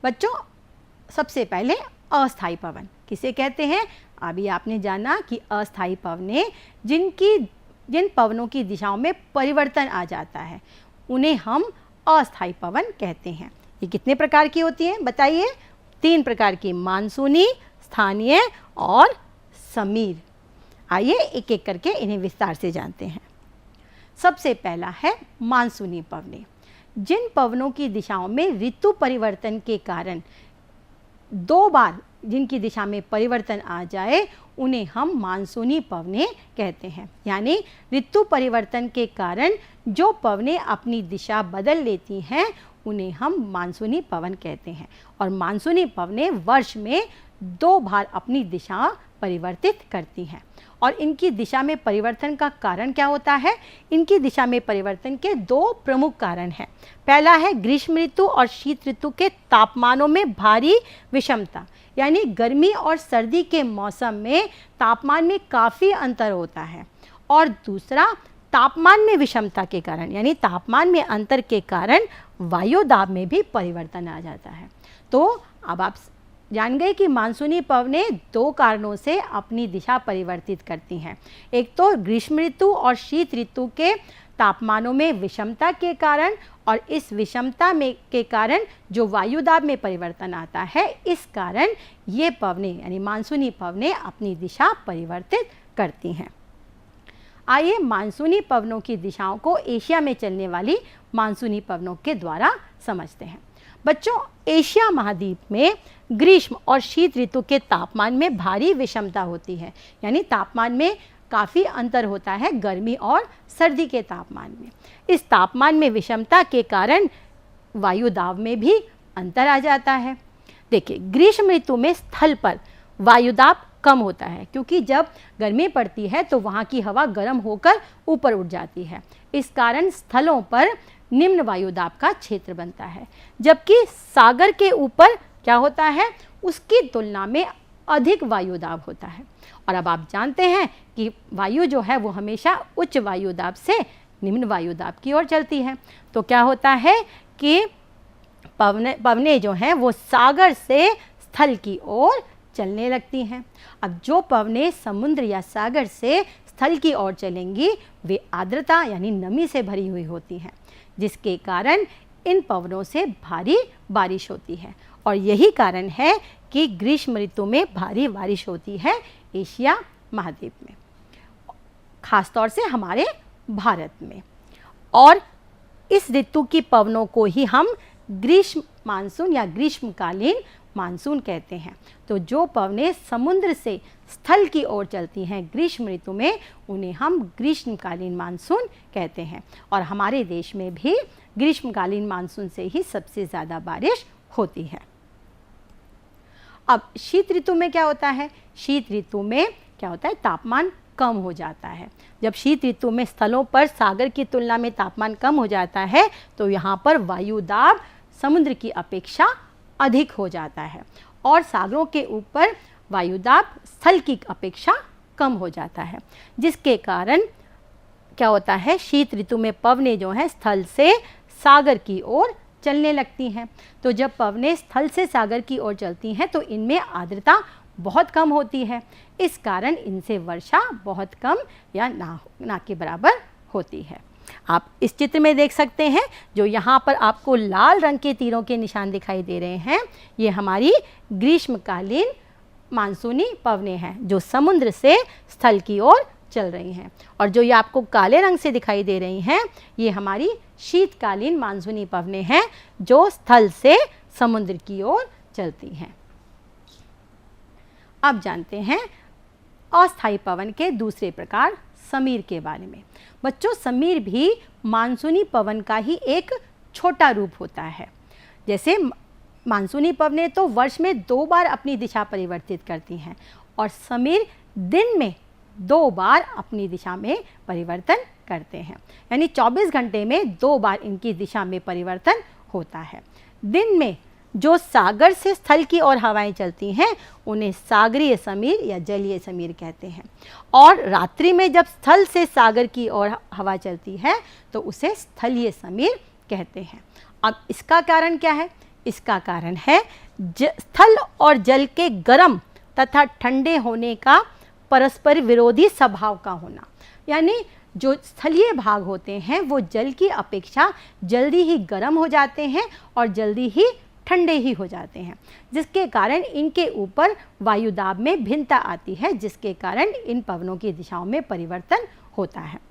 बच्चों, सबसे पहले अस्थायी पवन किसे कहते हैं? अभी आपने जाना कि अस्थायी पवनें जिन पवनों की दिशाओं में परिवर्तन आ जाता है उन्हें हम अस्थायी पवन कहते हैं। ये कितने प्रकार की होती हैं बताइए? 3 प्रकार की, मानसूनी, स्थानीय और समीर। आइए एक एक करके इन्हें विस्तार से जानते हैं। सबसे पहला है मानसूनी पवनें। जिन पवनों की दिशाओं में ऋतु परिवर्तन के कारण 2 बार जिनकी दिशा में परिवर्तन आ जाए उन्हें हम मानसूनी पवनें कहते हैं। यानी ऋतु परिवर्तन के कारण जो पवनें अपनी दिशा बदल लेती हैं उन्हें हम मानसूनी पवन कहते हैं। और मानसूनी पवनें वर्ष में 2 बार अपनी दिशा परिवर्तित करती हैं। और इनकी दिशा में परिवर्तन का कारण क्या होता है? इनकी दिशा में परिवर्तन के 2 प्रमुख कारण हैं। पहला है ग्रीष्म ऋतु और शीत ऋतु के तापमानों में भारी विषमता, यानी गर्मी और सर्दी के मौसम में तापमान में काफ़ी अंतर होता है। और दूसरा, तापमान में विषमता के कारण, यानी तापमान में अंतर के कारण वायु दाब में भी परिवर्तन आ जाता है। तो अब आप जान गए कि मानसूनी पवनें 2 कारणों से अपनी दिशा परिवर्तित करती हैं। एक तो ग्रीष्म ऋतु और शीत ऋतु के तापमानों में विषमता के कारण, और इस विषमता में के कारण जो वायु दाब में परिवर्तन आता है, इस कारण ये पवनें यानी मानसूनी पवनें अपनी दिशा परिवर्तित करती हैं। आइए मानसूनी पवनों की दिशाओं को एशिया में चलने वाली मानसूनी पवनों के द्वारा समझते हैं। बच्चों, एशिया महाद्वीप में ग्रीष्म और शीत ऋतु के तापमान में भारी विषमता होती है, यानी तापमान में काफ़ी अंतर होता है गर्मी और सर्दी के तापमान में। इस तापमान में विषमता के कारण वायु दाब में भी अंतर आ जाता है। देखिए, ग्रीष्म ऋतु में स्थल पर वायु दाब कम होता है, क्योंकि जब गर्मी पड़ती है तो वहाँ की हवा गर्म होकर ऊपर उठ जाती है। इस कारण स्थलों पर निम्न वायु दाब का क्षेत्र बनता है, जबकि सागर के ऊपर क्या होता है, उसकी तुलना में अधिक वायु दाब होता है। और अब आप जानते हैं कि वायु जो है वो हमेशा उच्च वायु दाब से निम्न वायु दाब की ओर चलती है। तो क्या होता है कि पवनें जो हैं वो सागर से स्थल की ओर चलने लगती हैं। अब जो पवनें समुद्र या सागर से स्थल की ओर चलेंगी वे आर्द्रता यानी नमी से भरी हुई होती हैं, जिसके कारण इन पवनों से भारी बारिश होती है। और यही कारण है कि ग्रीष्म ऋतु में भारी बारिश होती है एशिया महाद्वीप में, खासतौर से हमारे भारत में। और इस ऋतु की पवनों को ही हम ग्रीष्म मानसून या ग्रीष्मकालीन मानसून कहते हैं। तो जो पवनें समुद्र से स्थल की ओर चलती हैं ग्रीष्म ऋतु में, उन्हें हम ग्रीष्मकालीन मानसून कहते हैं। और हमारे देश में भी ग्रीष्मकालीन मानसून से ही सबसे ज़्यादा बारिश होती है। अब शीत ऋतु में क्या होता है? शीत ऋतु में क्या होता है, तापमान कम हो जाता है। जब शीत ऋतु में स्थलों पर सागर की तुलना में तापमान कम हो जाता है तो यहाँ पर वायु दाब समुद्र की अपेक्षा अधिक हो जाता है, और सागरों के ऊपर वायु दाब स्थल की अपेक्षा कम हो जाता है, जिसके कारण क्या होता है, शीत ऋतु में पवनें जो हैं स्थल से सागर की ओर चलने लगती हैं। तो जब पवनें स्थल से सागर की ओर चलती हैं तो इनमें आर्द्रता बहुत कम होती है। इस कारण इनसे वर्षा बहुत कम या ना के बराबर होती है। आप इस चित्र में देख सकते हैं, जो यहाँ पर आपको लाल रंग के तीरों के निशान दिखाई दे रहे हैं, ये हमारी ग्रीष्मकालीन मानसूनी पवनें हैं जो समुद्र से स्थल की ओर चल रही हैं। और जो ये आपको काले रंग से दिखाई दे रही हैं, ये हमारी शीतकालीन मानसूनी पवनें हैं जो स्थल से समुद्र की ओर चलती हैं। अब जानते हैं अस्थायी पवन के दूसरे प्रकार समीर के बारे में। बच्चों, समीर भी मानसूनी पवन का ही एक छोटा रूप होता है। जैसे मानसूनी पवनें तो वर्ष में 2 बार अपनी दिशा परिवर्तित करती हैं, और समीर दिन में 2 बार अपनी दिशा में परिवर्तन करते हैं, यानी 24 घंटे में 2 बार इनकी दिशा में परिवर्तन होता है। दिन में जो सागर से स्थल की ओर हवाएं चलती हैं उन्हें सागरीय समीर या जलीय समीर कहते हैं, और रात्रि में जब स्थल से सागर की ओर हवा चलती है तो उसे स्थलीय समीर कहते हैं। अब इसका कारण क्या है इसका कारण है स्थल और जल के गर्म तथा ठंडे होने का परस्पर विरोधी स्वभाव का होना। यानी जो स्थलीय भाग होते हैं वो जल की अपेक्षा जल्दी ही गर्म हो जाते हैं और जल्दी ही ठंडे ही हो जाते हैं, जिसके कारण इनके ऊपर वायुदाब में भिन्नता आती है, जिसके कारण इन पवनों की दिशाओं में परिवर्तन होता है।